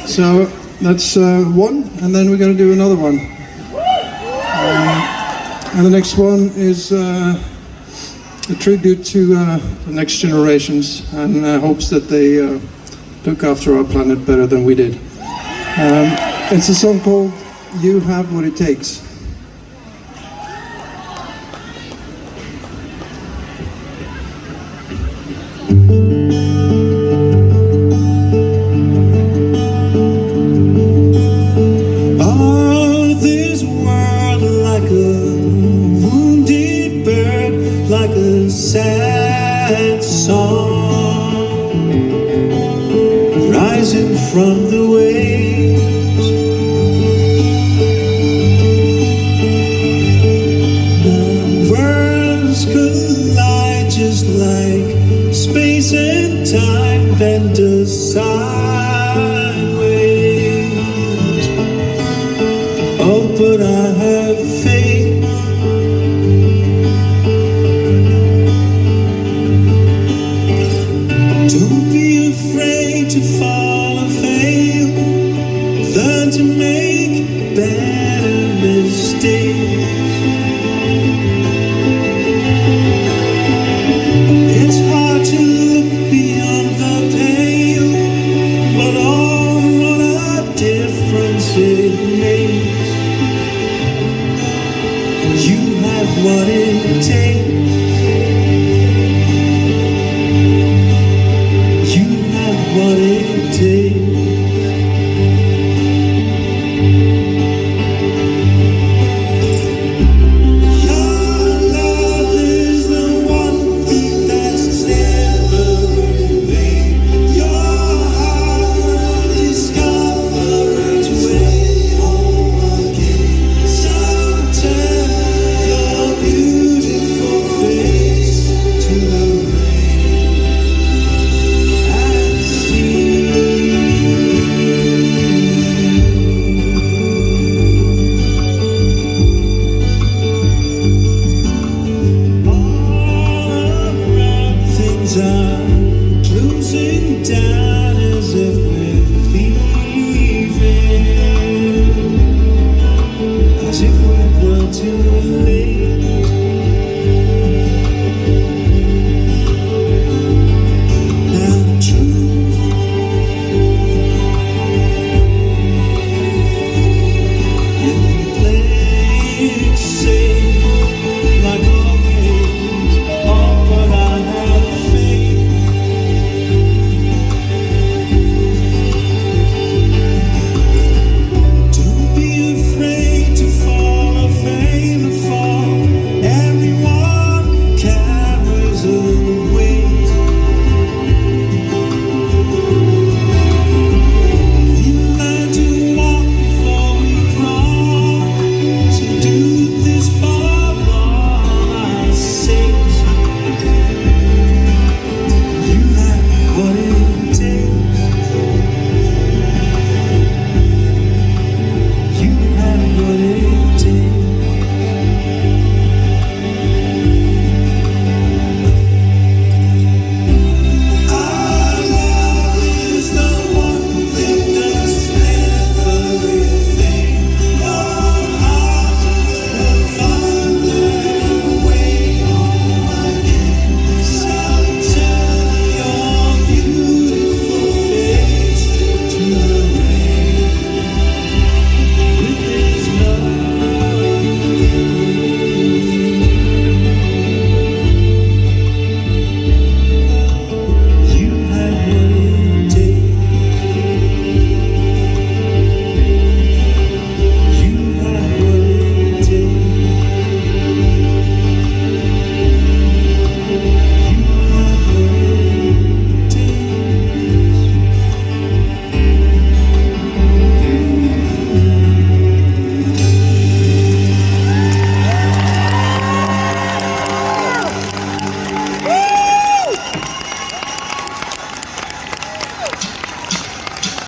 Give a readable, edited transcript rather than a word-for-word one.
So that's one, and then we're going to do another one. And the next one is a tribute to the next generations, and hopes that they look after our planet better than we did. It's a song called You Have What It Takes. Like a sad song rising from the waves. The worlds collide just like space and time bend sideways. Oh, but I have faith. Don't be afraid to fall or fail. Learn to make better mistakes. It's hard to look beyond the pale, but oh, what a difference it makes. You have what it takes. What it takes.